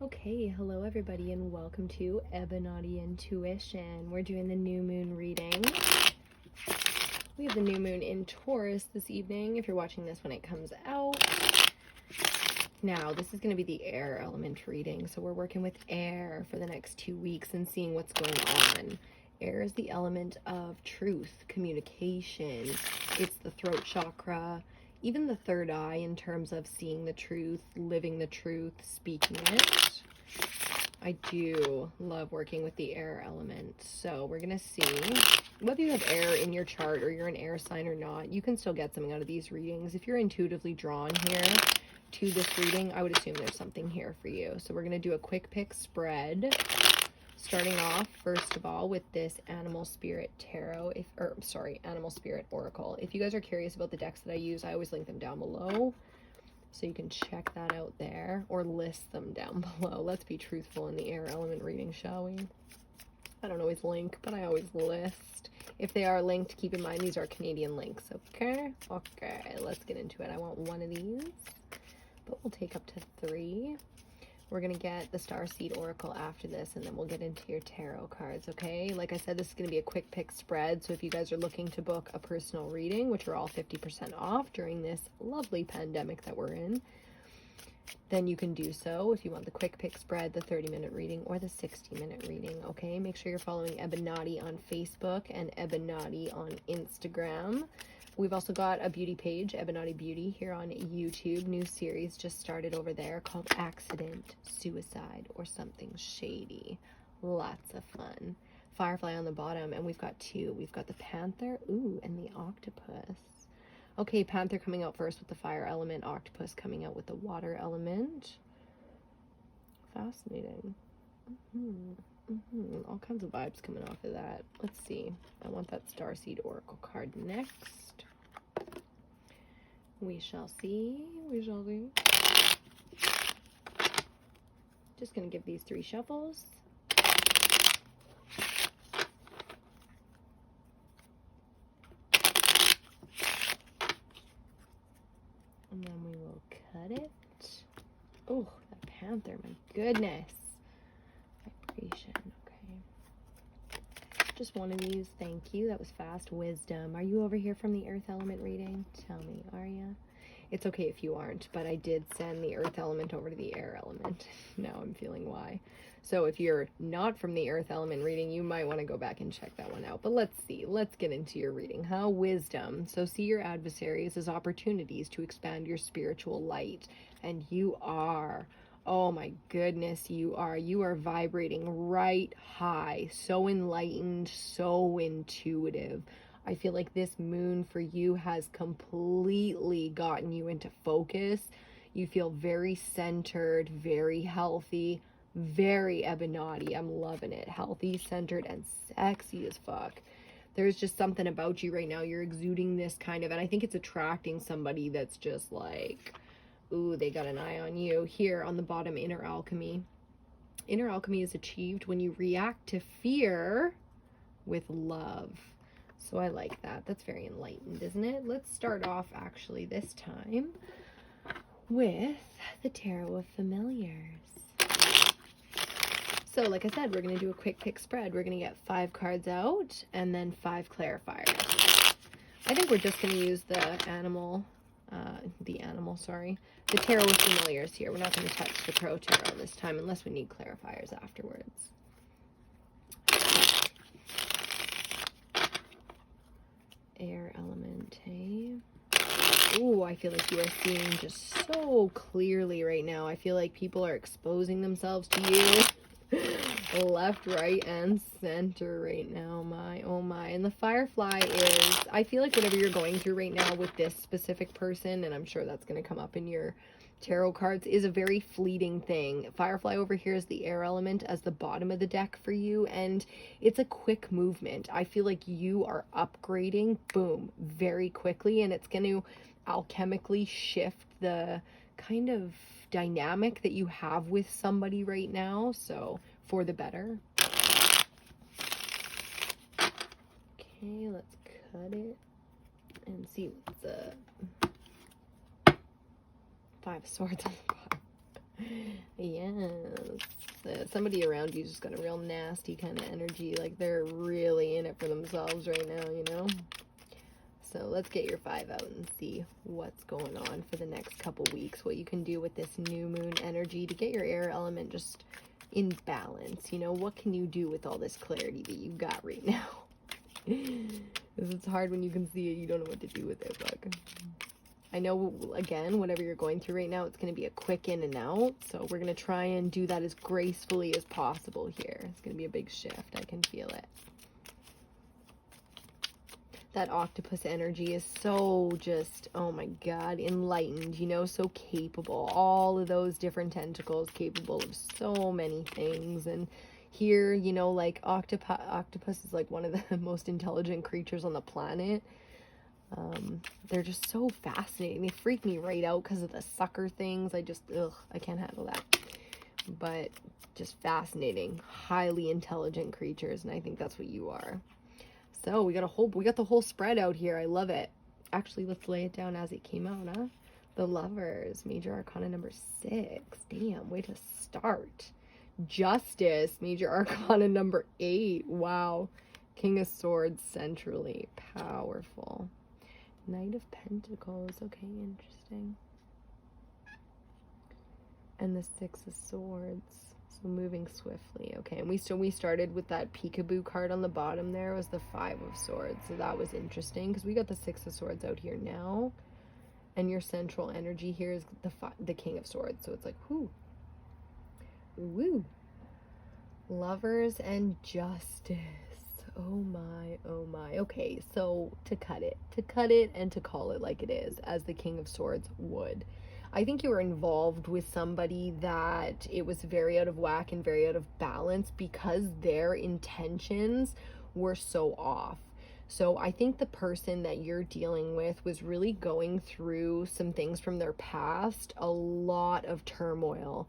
Okay, hello everybody and welcome to EBINOTTIintuition. We're doing the new moon reading. We have the new moon in Taurus this evening, if you're watching this when it comes out. Now, this is going to be the air element reading, so we're working with air for the next 2 weeks and seeing what's going on. Air is the element of truth, communication. It's the throat chakra, even the third eye in terms of seeing the truth, living the truth, speaking it. I do love working with the air element. So we're going to see whether you have air in your chart or you're an air sign or not. You can still get something out of these readings. If you're intuitively drawn here to this reading, I would assume there's something here for you. So we're going to do a quick pick spread. Starting off, first of all, with this Animal Spirit Tarot, Animal Spirit Oracle. If you guys are curious about the decks that I use, I always link them down below, so you can check that out there, or list them down below. Let's be truthful in the air element reading, shall we? I don't always link, but I always list. If they are linked, keep in mind these are Canadian links, okay? Okay, let's get into it. I want one of these, but we'll take up to 3. We're going to get the Starseed Oracle after this, and then we'll get into your tarot cards, okay? Like I said, this is going to be a quick pick spread, so if you guys are looking to book a personal reading, which are all 50% off during this lovely pandemic that we're in, then you can do so if you want the quick pick spread, the 30-minute reading, or the 60-minute reading, okay? Make sure you're following EBINOTTI on Facebook and EBINOTTI on Instagram. We've also got a beauty page, EBINOTTI Beauty, here on YouTube. New series just started over there called Accident, Suicide, or Something Shady. Lots of fun. Firefly on the bottom, and we've got 2. We've got the Panther, ooh, and the Octopus. Okay, Panther coming out first with the fire element, Octopus coming out with the water element. Fascinating. All kinds of vibes coming off of that. Let's see. I want that Starseed Oracle card next. We shall see. We shall see. Just going to give these 3 shuffles. And then we will cut it. Oh, that Panther, my goodness. Vibration, okay. Just one of these, thank you. That was fast. Wisdom. Are you over here from the earth element reading? Tell me, are you? It's okay if you aren't, but I did send the earth element over to the air element. Now I'm feeling why. So if you're not from the earth element reading, you might want to go back and check that one out. But let's see. Let's get into your reading. Huh? Wisdom. So see your adversaries as opportunities to expand your spiritual light. And you are. Oh my goodness, you are vibrating right high, so enlightened, so intuitive. I feel like this moon for you has completely gotten you into focus. You feel very centered, very healthy, very EBINOTTI. I'm loving it. Healthy, centered, and sexy as fuck. There's just something about you right now. You're exuding this kind of, and I think it's attracting somebody that's just like, ooh, they got an eye on you. Here on the bottom, inner alchemy. Inner alchemy is achieved when you react to fear with love. So I like that. That's very enlightened, isn't it? Let's start off actually this time with the Tarot of Familiars. So like I said, we're going to do a quick pick spread. We're going to get 5 cards out and then 5 clarifiers. I think we're just going to use the the Tarot of Familiars here. We're not going to touch the Pro Tarot this time unless we need clarifiers afterwards. Air element, hey? Ooh, I feel like you are seeing just so clearly right now. I feel like people are exposing themselves to you. Left, right, and center right now. My, oh my. And the Firefly is, I feel like whatever you're going through right now with this specific person, and I'm sure that's going to come up in your tarot cards, is a very fleeting thing. Firefly over here is the air element as the bottom of the deck for you, and it's a quick movement. I feel like you are upgrading, boom, very quickly, and it's going to alchemically shift the kind of dynamic that you have with somebody right now, so for the better. Okay, let's cut it and see what's the 5 of Swords on the bottom. Yes, somebody around you's just got a real nasty kind of energy. Like they're really in it for themselves right now, you know? So let's get your 5 out and see what's going on for the next couple weeks. What you can do with this new moon energy to get your air element just in balance. You know, what can you do with all this clarity that you've got right now? Because it's hard when you can see it, you don't know what to do with it. But I know, again, whatever you're going through right now, it's going to be a quick in and out. So we're going to try and do that as gracefully as possible here. It's going to be a big shift. I can feel it. That octopus energy is so just, oh my God, enlightened, you know, so capable. All of those different tentacles capable of so many things. And here, you know, like octopus is like one of the most intelligent creatures on the planet. They're just so fascinating. They freak me right out because of the sucker things. I just, I can't handle that. But just fascinating, highly intelligent creatures, and I think that's what you are. So we got the whole spread out here. I love it. Actually, let's lay it down as it came out, huh? The Lovers, Major Arcana number 6. Damn, way to start. Justice, Major Arcana number 8. Wow. King of Swords centrally. Powerful. Knight of Pentacles. Okay, interesting. And the 6 of Swords. So moving swiftly. Okay, and we started with that peekaboo card on the bottom there. Was the 5 of Swords. So that was interesting because we got the 6 of Swords out here now. And your central energy here is the King of Swords. So it's like, whoo. Woo. Lovers and Justice. Oh my, oh my. Okay, so to cut it and to call it like it is, as the King of Swords would. I think you were involved with somebody that it was very out of whack and very out of balance because their intentions were so off. So I think the person that you're dealing with was really going through some things from their past, a lot of turmoil.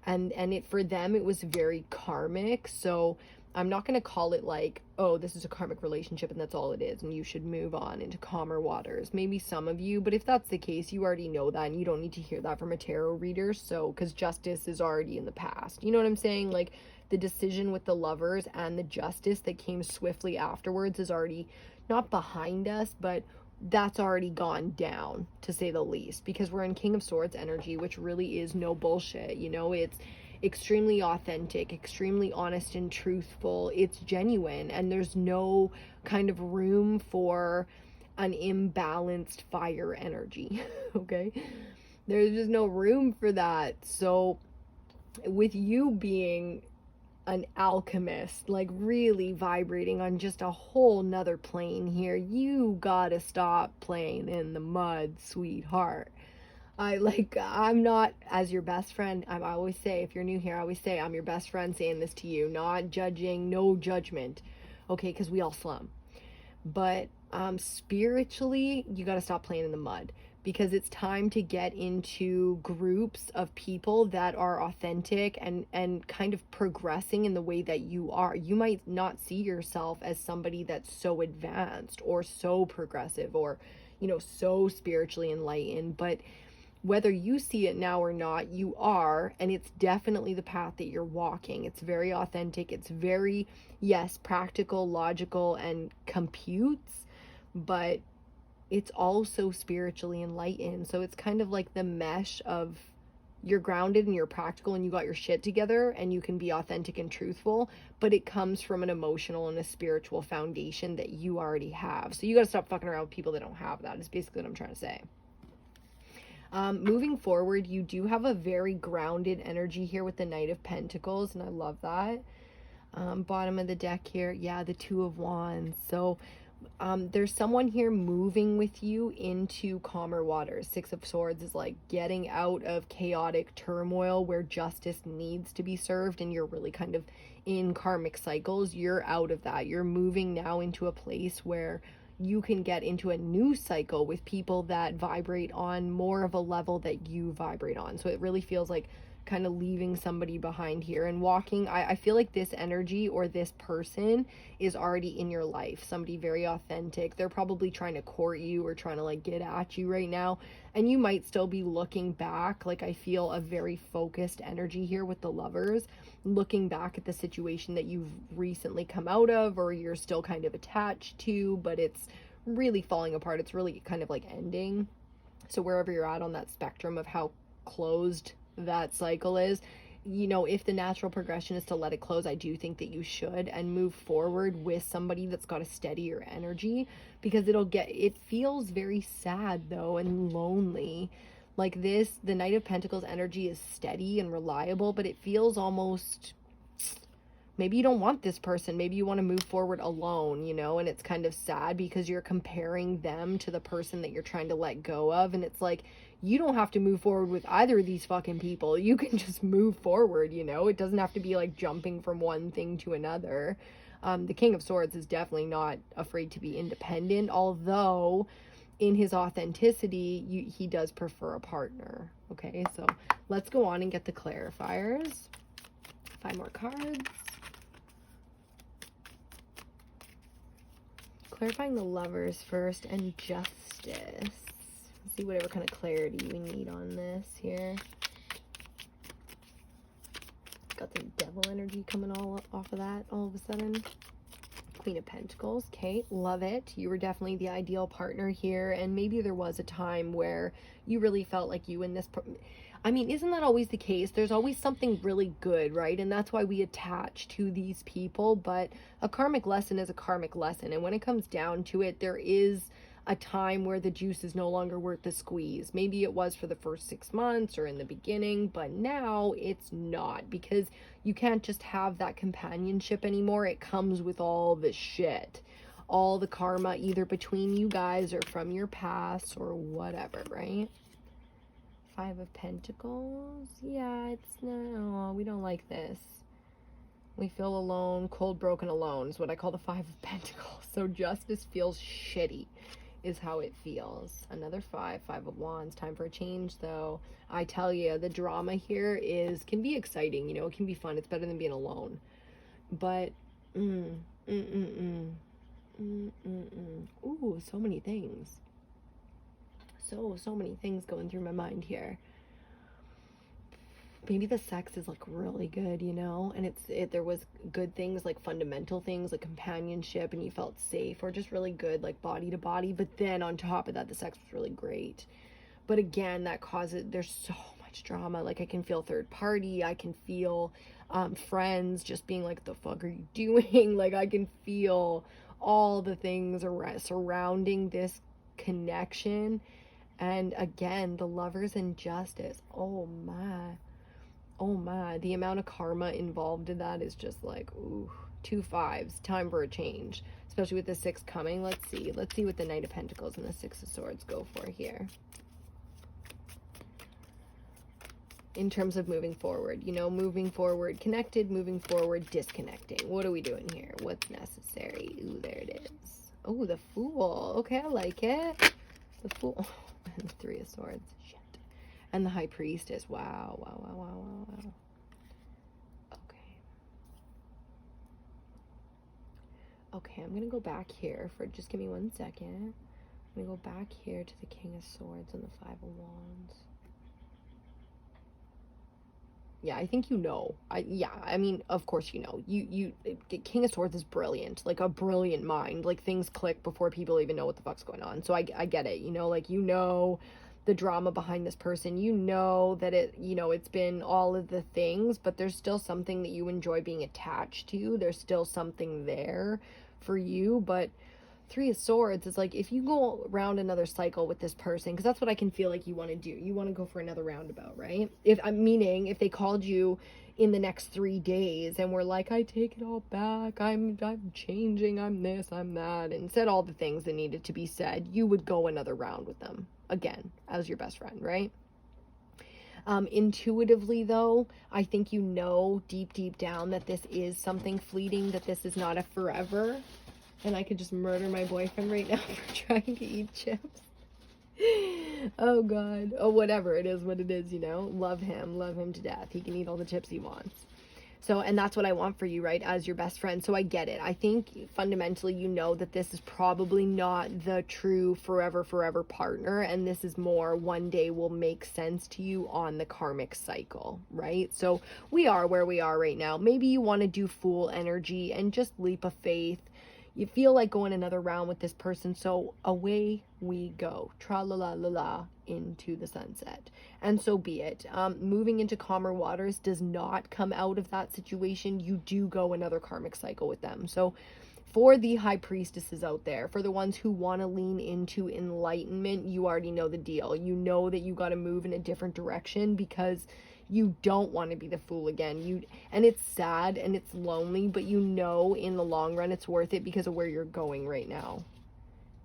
And it for them, it was very karmic. So I'm not going to call it like, oh, this is a karmic relationship and that's all it is and you should move on into calmer waters. Maybe some of you, but if that's the case, you already know that and you don't need to hear that from a tarot reader. So, because justice is already in the past. You know what I'm saying? Like the decision with the Lovers and the Justice that came swiftly afterwards is already not behind us, but that's already gone down, to say the least, because we're in King of Swords energy, which really is no bullshit. You know, it's extremely authentic, extremely honest and truthful. It's genuine, and there's no kind of room for an imbalanced fire energy. Okay, there's just no room for that. So with you being an alchemist, like really vibrating on just a whole nother plane here, you gotta stop playing in the mud, sweetheart. I'm not, as your best friend, I always say, if you're new here, I always say I'm your best friend saying this to you, not judging, no judgment, okay, because we all slum. But spiritually, you got to stop playing in the mud, because it's time to get into groups of people that are authentic and kind of progressing in the way that you are. You might not see yourself as somebody that's so advanced or so progressive or, you know, so spiritually enlightened, but whether you see it now or not, you are, and it's definitely the path that you're walking. It's very authentic. It's very, yes, practical, logical, and computes, but it's also spiritually enlightened. So it's kind of like the mesh of you're grounded and you're practical and you got your shit together and you can be authentic and truthful, but it comes from an emotional and a spiritual foundation that you already have. So you got to stop fucking around with people that don't have that, is basically what I'm trying to say. Moving forward, you do have a very grounded energy here with the Knight of Pentacles, and I love that. Bottom of the deck here, yeah, the Two of Wands. So there's someone here moving with you into calmer waters. Six of Swords is like getting out of chaotic turmoil where justice needs to be served and you're really kind of in karmic cycles. You're out of that. You're moving now into a place where you can get into a new cycle with people that vibrate on more of a level that you vibrate on. So it really feels like kind of leaving somebody behind here and walking. I feel like this energy or this person is already in your life, somebody very authentic. They're probably trying to court you or trying to like get at you right now, and you might still be looking back. Like, I feel a very focused energy here with the Lovers, looking back at the situation that you've recently come out of or you're still kind of attached to, but it's really falling apart. It's really kind of like ending. So wherever you're at on that spectrum of how closed that cycle is, you know, if the natural progression is to let it close, I do think that you should, and move forward with somebody that's got a steadier energy, because it feels very sad though and lonely. Like this, the Knight of Pentacles energy is steady and reliable, but it feels almost, maybe you don't want this person. Maybe you want to move forward alone, you know, and it's kind of sad because you're comparing them to the person that you're trying to let go of. And it's like, you don't have to move forward with either of these fucking people. You can just move forward, you know. It doesn't have to be like jumping from one thing to another. The King of Swords is definitely not afraid to be independent, although in his authenticity, he does prefer a partner. Okay, so let's go on and get the clarifiers. 5 more cards. Clarifying the Lovers first and Justice. Let's see whatever kind of clarity we need on this here. Got some Devil energy coming all off of that all of a sudden. Queen of Pentacles. Okay, love it. You were definitely the ideal partner here, and maybe there was a time where you really felt like you and this I mean, isn't that always the case? There's always something really good, right? And that's why we attach to these people. But a karmic lesson is a karmic lesson, and when it comes down to it, there is a time where the juice is no longer worth the squeeze. Maybe it was for the first 6 months or in the beginning, but now it's not, because you can't just have that companionship anymore. It comes with all the shit, all the karma, either between you guys or from your past or whatever, right? 5 of Pentacles. Yeah, it's no, we don't like this. We feel alone, cold, broken, alone is what I call the 5 of Pentacles. So justice feels shitty is how it feels. Another 5 of Wands. Time for a change though. I tell you, the drama here can be exciting, you know, it can be fun. It's better than being alone. But ooh, so many things. So many things going through my mind here. Maybe the sex is like really good, you know, and there was good things, like fundamental things like companionship, and you felt safe, or just really good like body to body, but then on top of that the sex was really great. But again, that causes, there's so much drama. Like I can feel third party, I can feel friends just being like, the fuck are you doing? Like I can feel all the things surrounding this connection. And again, the Lovers and Justice. Oh my, the amount of karma involved in that is just like, ooh, 2 5s. Time for a change, especially with the 6 coming. Let's see what the Knight of Pentacles and the 6 of Swords go for here in terms of moving forward. You know, moving forward connected, moving forward disconnecting. What are we doing here? What's necessary? Ooh, there it is. Oh, the Fool. Okay, I like it. The Fool. And the 3 of Swords. Shit. And the High Priestess. Wow. Okay, I'm gonna go back here for, just give me 1 second. I'm gonna go back here to the King of Swords and the 5 of Wands. Yeah, I think you know. I mean, of course you know. King of Swords is brilliant. Like a brilliant mind. Like things click before people even know what the fuck's going on. So I get it, you know, like you know the drama behind this person. You know that it's been all of the things, but there's still something that you enjoy being attached to. There's still something there for you, but 3 of Swords is like, if you go around another cycle with this person, because that's what I can feel like you want to do. You want to go for another roundabout, right? If they called you in the next 3 days and were like, I take it all back, I'm changing, I'm this, I'm that, and said all the things that needed to be said, you would go another round with them again as your best friend, right? Intuitively though, I think you know deep down that this is something fleeting, that this is not a forever. And I could just murder my boyfriend right now for trying to eat chips. Oh God. Oh, whatever it is, what it is, you know, love him to death. He can eat all the chips he wants. So, and that's what I want for you, right, as your best friend. So I get it. I think fundamentally you know that this is probably not the true forever partner, and this is more one day will make sense to you on the karmic cycle, right? So we are where we are right now. Maybe you want to do fool energy and just leap of faith. You feel like going another round with this person, so away we go. Tra-la-la-la-la into the sunset. And so be it. Moving into calmer waters does not come out of that situation. You do go another karmic cycle with them. So for the high priestesses out there, for the ones who want to lean into enlightenment, you already know the deal. You know that you got to move in a different direction because you don't want to be the fool again. And it's sad and it's lonely, but you know in the long run it's worth it because of where you're going right now.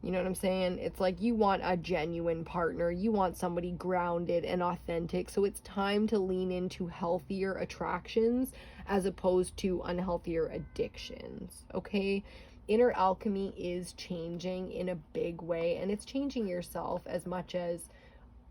You know what I'm saying? It's like you want a genuine partner. You want somebody grounded and authentic. So it's time to lean into healthier attractions as opposed to unhealthier addictions. Okay? Inner alchemy is changing in a big way, and it's changing yourself as much as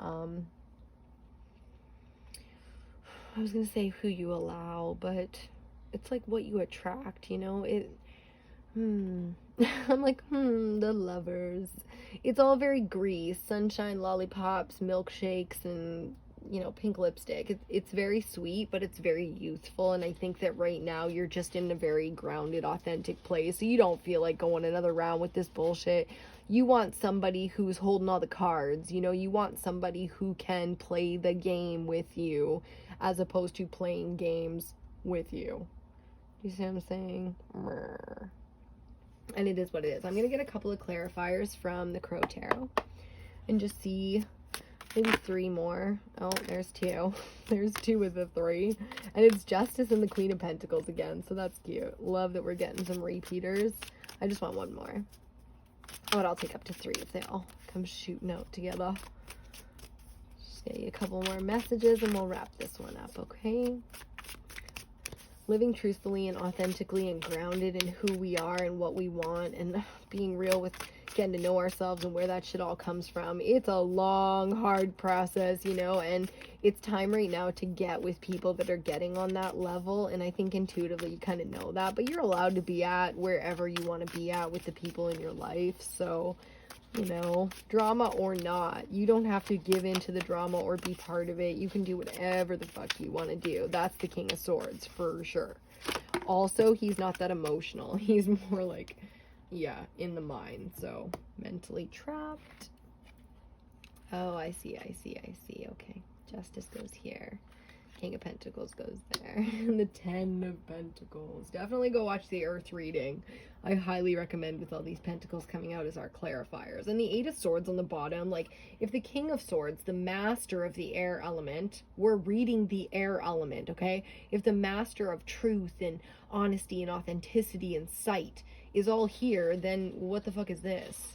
I was going to say who you allow, but it's like what you attract, you know? I'm like, the lovers. It's all very Grease, sunshine, lollipops, milkshakes, and, you know, pink lipstick. It's very sweet, but it's very youthful, and I think that right now you're just in a very grounded, authentic place, so you don't feel like going another round with this bullshit. You want somebody who's holding all the cards, you know? You want somebody who can play the game with you, as opposed to playing games with you. You see what I'm saying? And it is what it is. I'm going to get a couple of clarifiers from the Crow Tarot and just see maybe 3 more. Oh, there's 2. There's 2 with the 3. And it's Justice and the Queen of Pentacles again, so that's cute. Love that we're getting some repeaters. I just want 1 more. Oh, and I'll take up to 3 if they all come shooting out together. Just get you a couple more messages and we'll wrap this one up, okay? Living truthfully and authentically and grounded in who we are and what we want, and being real with getting to know ourselves and where that shit all comes from. It's a long, hard process, you know, and it's time right now to get with people that are getting on that level. And I think intuitively you kind of know that, but you're allowed to be at wherever you want to be at with the people in your life. So, you know, drama or not, you don't have to give in to the drama or be part of it. You can do whatever the fuck you want to do. That's the King of Swords for sure. Also, he's not that emotional. He's more like, yeah, in the mind. So mentally trapped. Oh, I see. Okay, Justice goes here. King of Pentacles goes there. And the 10 of Pentacles. Definitely go watch the Earth reading. I highly recommend, with all these Pentacles coming out as our clarifiers. And the 8 of Swords on the bottom, like, if the King of Swords, the master of the air element, we're reading the air element, okay? If the master of truth and honesty and authenticity and sight is all here, then what the fuck is this?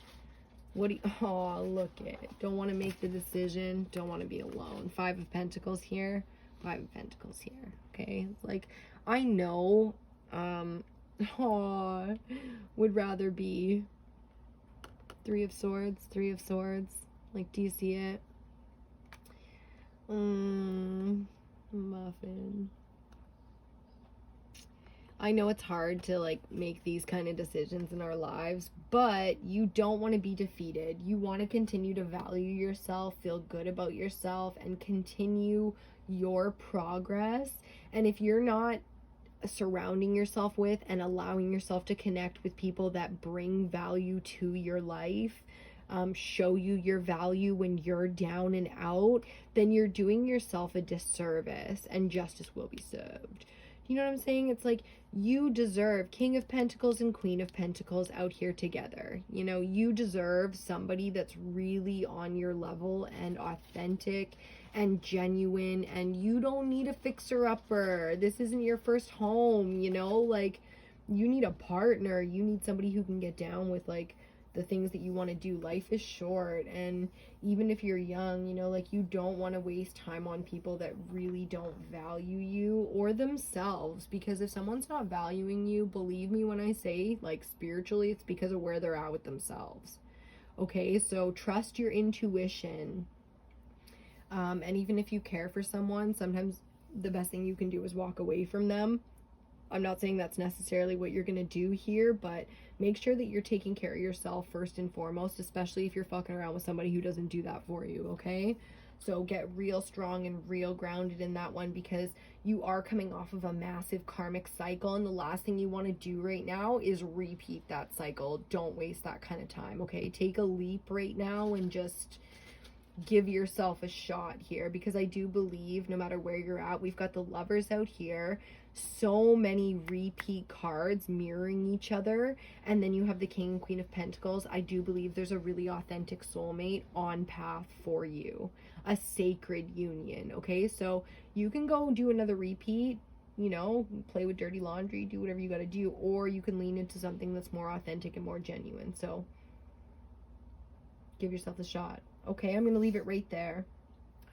What do you, oh, look it. Don't want to make the decision. Don't want to be alone. 5 of Pentacles here. 5 of Pentacles here. Okay, like, I know would rather be 3 of Swords. Like, do you see it? Muffin. I know it's hard to, like, make these kind of decisions in our lives, but you don't want to be defeated. You want to continue to value yourself, feel good about yourself, and continue your progress. And if you're not surrounding yourself with and allowing yourself to connect with people that bring value to your life, show you your value when you're down and out, then you're doing yourself a disservice and justice will be served. You know what I'm saying? It's like, you deserve King of Pentacles and Queen of Pentacles out here together. You know, you deserve somebody that's really on your level and authentic and genuine, and you don't need a fixer-upper. This isn't your first home, you know? Like, you need a partner. You need somebody who can get down with, like, the things that you want to do. Life is short, and even if you're young, you know, like, you don't want to waste time on people that really don't value you or themselves, because if someone's not valuing you, believe me when I say, like, spiritually, it's because of where they're at with themselves. Okay, so trust your intuition. And even if you care for someone, sometimes the best thing you can do is walk away from them. I'm not saying that's necessarily what you're gonna do here, but make sure that you're taking care of yourself first and foremost, especially if you're fucking around with somebody who doesn't do that for you, okay? So get real strong and real grounded in that one, because you are coming off of a massive karmic cycle, and the last thing you want to do right now is repeat that cycle. Don't waste that kind of time, okay? Take a leap right now and just give yourself a shot here, because I do believe no matter where you're at, we've got the Lovers out here, so many repeat cards mirroring each other, and then you have the King and Queen of Pentacles. I do believe there's a really authentic soulmate on path for you, a sacred union, okay? So you can go do another repeat, you know, play with dirty laundry, do whatever you got to do, or you can lean into something that's more authentic and more genuine. So give yourself a shot. Okay, I'm going to leave it right there.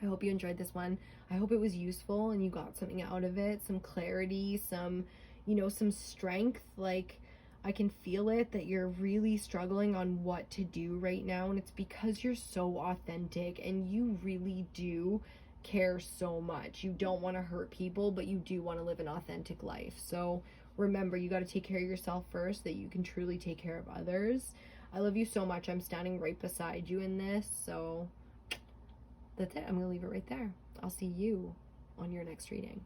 I hope you enjoyed this one. I hope it was useful and you got something out of it, some clarity, some, you know, some strength. Like, I can feel it that you're really struggling on what to do right now, and it's because you're so authentic and you really do care so much. You don't want to hurt people, but you do want to live an authentic life. So remember, you got to take care of yourself first, that you can truly take care of others. I love you so much. I'm standing right beside you in this. So that's it. I'm going to leave it right there. I'll see you on your next reading.